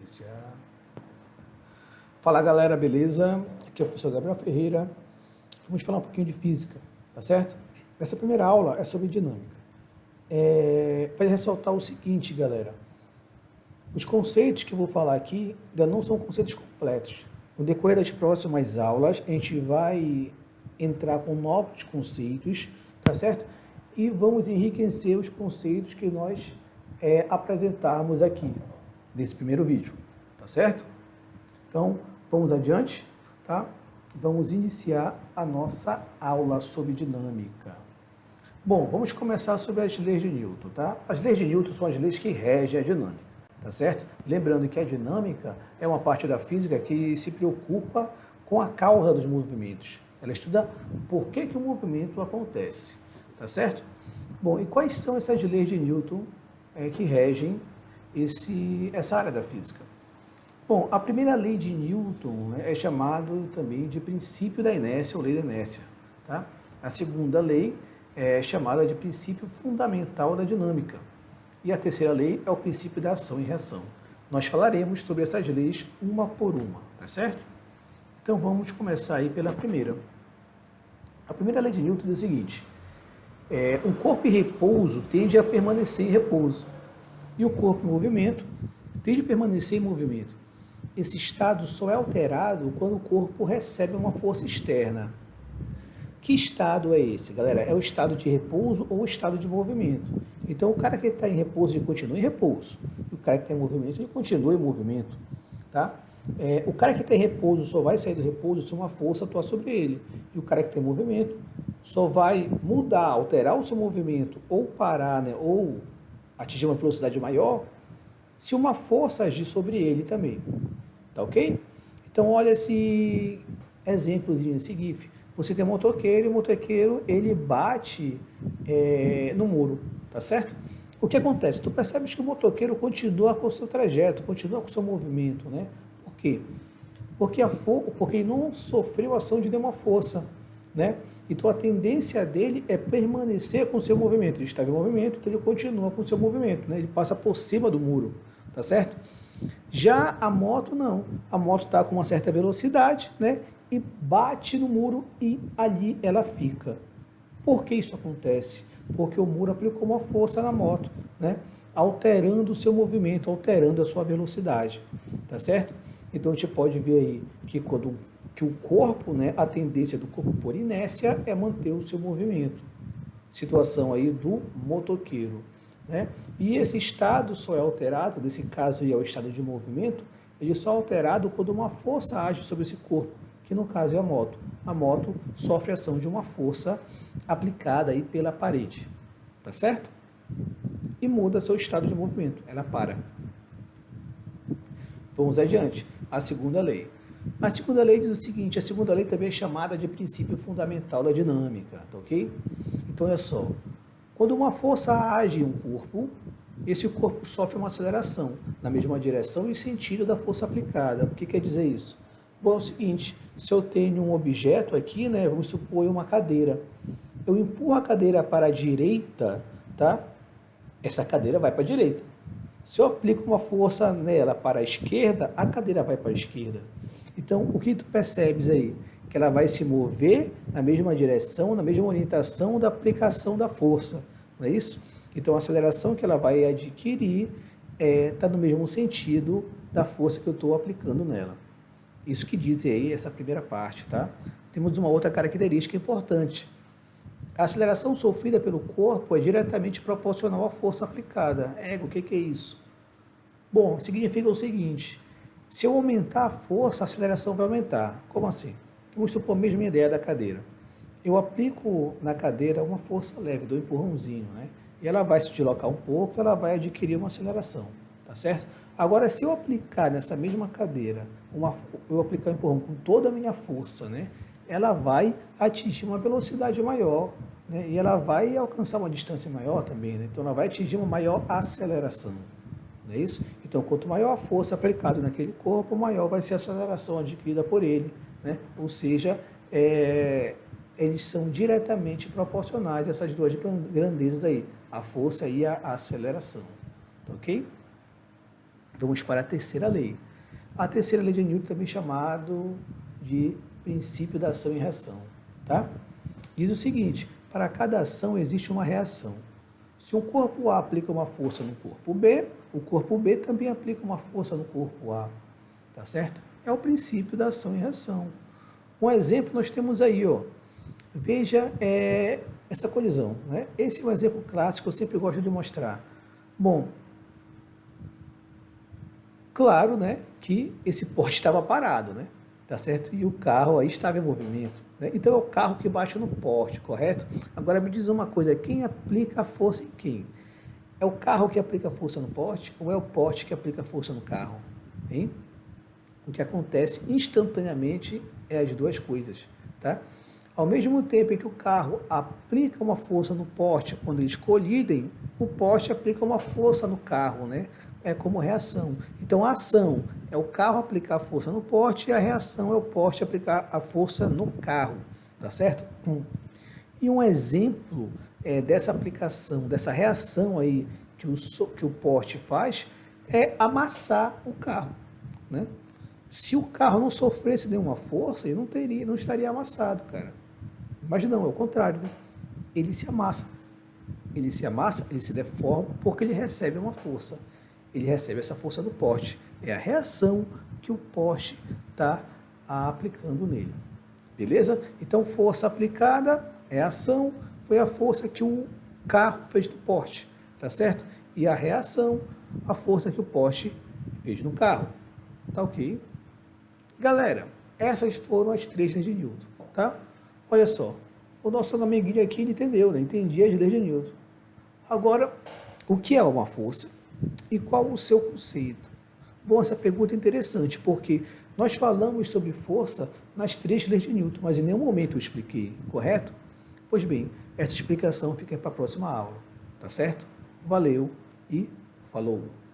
Iniciar. Fala galera, beleza? Aqui é o professor Gabriel Ferreira. Vamos falar um pouquinho de física, tá certo? Essa primeira aula é sobre dinâmica. Para ressaltar o seguinte, galera. Os conceitos que eu vou falar aqui ainda não são conceitos completos. No decorrer das próximas aulas, a gente vai entrar com novos conceitos, tá certo? E vamos enriquecer os conceitos que nós apresentarmos aqui, nesse primeiro vídeo, tá certo? Então, vamos adiante, tá? Vamos iniciar a nossa aula sobre dinâmica. Bom, vamos começar sobre as leis de Newton, tá? As leis de Newton são as leis que regem a dinâmica, tá certo? Lembrando que a dinâmica é uma parte da física que se preocupa com a causa dos movimentos. Ela estuda por que o movimento acontece, tá certo? Bom, e quais são essas leis de Newton que regem essa área da física? Bom, a primeira lei de Newton é chamado também de princípio da inércia ou lei da inércia, tá? A segunda lei é chamada de princípio fundamental da dinâmica. E a terceira lei é o princípio da ação e reação. Nós falaremos sobre essas leis uma por uma, tá certo? Então vamos começar aí pela primeira. A primeira lei de Newton diz o seguinte: um corpo em repouso tende a permanecer em repouso, e o corpo em movimento tende a permanecer em movimento. Esse estado só é alterado quando o corpo recebe uma força externa. Que estado é esse, galera? É o estado de repouso ou o estado de movimento? Então, o cara que está em repouso, ele continua em repouso. E o cara que está em movimento, ele continua em movimento. Tá? O cara que está em repouso só vai sair do repouso se uma força atuar sobre ele. E o cara que está em movimento só vai mudar, alterar o seu movimento, ou parar, né, ou atingir uma velocidade maior, se uma força agir sobre ele também. Tá ok? Então, olha esse exemplozinho, esse GIF. Você tem um motoqueiro e o motoqueiro ele bate no muro, tá certo? O que acontece? Tu percebes que o motoqueiro continua com o seu trajeto, continua com o seu movimento, né? Por quê? Porque ele não sofreu ação de nenhuma força, né? Então a tendência dele é permanecer com o seu movimento. Ele estava em movimento, então ele continua com o seu movimento, né? Ele passa por cima do muro, tá certo? Já a moto não. A moto está com uma certa velocidade, né? E bate no muro e ali ela fica. Por que isso acontece? Porque o muro aplicou uma força na moto, né? Alterando o seu movimento, alterando a sua velocidade, tá certo? Então a gente pode ver aí que o corpo, né, a tendência do corpo por inércia é manter o seu movimento. Situação aí do motoqueiro, né? E esse estado só é alterado, nesse caso aí é o estado de movimento, ele só é alterado quando uma força age sobre esse corpo, que no caso é a moto. A moto sofre a ação de uma força aplicada aí pela parede, tá certo? E muda seu estado de movimento, ela para. Vamos adiante. A segunda lei. A segunda lei diz o seguinte: a segunda lei também é chamada de princípio fundamental da dinâmica, tá ok? Então, olha só. Quando uma força age em um corpo, esse corpo sofre uma aceleração na mesma direção e sentido da força aplicada. O que quer dizer isso? Bom, é o seguinte: se eu tenho um objeto aqui, né, vamos supor uma cadeira, eu empurro a cadeira para a direita, tá? Essa cadeira vai para a direita. Se eu aplico uma força nela para a esquerda, a cadeira vai para a esquerda. Então, o que tu percebes aí? Que ela vai se mover na mesma direção, na mesma orientação da aplicação da força, não é isso? Então, a aceleração que ela vai adquirir está no mesmo sentido da força que eu estou aplicando nela. Isso que diz aí essa primeira parte, tá? Temos uma outra característica importante. A aceleração sofrida pelo corpo é diretamente proporcional à força aplicada. O que é isso? Bom, significa o seguinte: se eu aumentar a força, a aceleração vai aumentar. Como assim? Vamos supor a mesma ideia da cadeira. Eu aplico na cadeira uma força leve, dou um empurrãozinho, né? E ela vai se deslocar um pouco, ela vai adquirir uma aceleração, tá certo? Agora, se eu aplicar nessa mesma cadeira, eu aplicar o empurrão com toda a minha força, né? Ela vai atingir uma velocidade maior, né? E ela vai alcançar uma distância maior também, né? Então, ela vai atingir uma maior aceleração, não é isso? Então, quanto maior a força aplicada naquele corpo, maior vai ser a aceleração adquirida por ele, né? Ou seja, eles são diretamente proporcionais, essas duas grandezas aí, a força e a aceleração, tá ok? Vamos para a terceira lei. A terceira lei de Newton, também chamado de princípio da ação e reação, tá? Diz o seguinte: para cada ação existe uma reação. Se o corpo A aplica uma força no corpo B, o corpo B também aplica uma força no corpo A, tá certo? É o princípio da ação e reação. Um exemplo nós temos aí, ó. Veja essa colisão, né? Esse é um exemplo clássico, eu sempre gosto de mostrar. Bom, claro, né, que esse poste estava parado, né? Tá certo? E o carro aí estava em movimento, né? Então é o carro que bate no poste, correto? Agora me diz uma coisa, quem aplica a força em quem? É o carro que aplica a força no poste ou é o poste que aplica a força no carro? Hein? O que acontece instantaneamente é as duas coisas, tá? Ao mesmo tempo em que o carro aplica uma força no poste, quando eles colidem, o poste aplica uma força no carro, né? É como reação. Então, a ação é o carro aplicar a força no poste e a reação é o poste aplicar a força no carro, tá certo? E um exemplo dessa aplicação, dessa reação aí que o poste faz, é amassar o carro, né? Se o carro não sofresse nenhuma força, ele não estaria amassado, cara. Mas não, é o contrário, né? Ele se amassa. Ele se amassa, ele se deforma porque ele recebe uma força. Ele recebe essa força do poste. É a reação que o poste está aplicando nele. Beleza? Então, força aplicada é ação, foi a força que o carro fez no poste, tá certo? E a reação, a força que o poste fez no carro. Tá ok? Galera, essas foram as três leis de Newton, tá? Olha só, o nosso amiguinho aqui, ele entendeu, né? Entendia as leis de Newton. Agora, o que é uma força e qual o seu conceito? Bom, essa pergunta é interessante, porque nós falamos sobre força nas três leis de Newton, mas em nenhum momento eu expliquei, correto? Pois bem, essa explicação fica para a próxima aula, tá certo? Valeu e falou!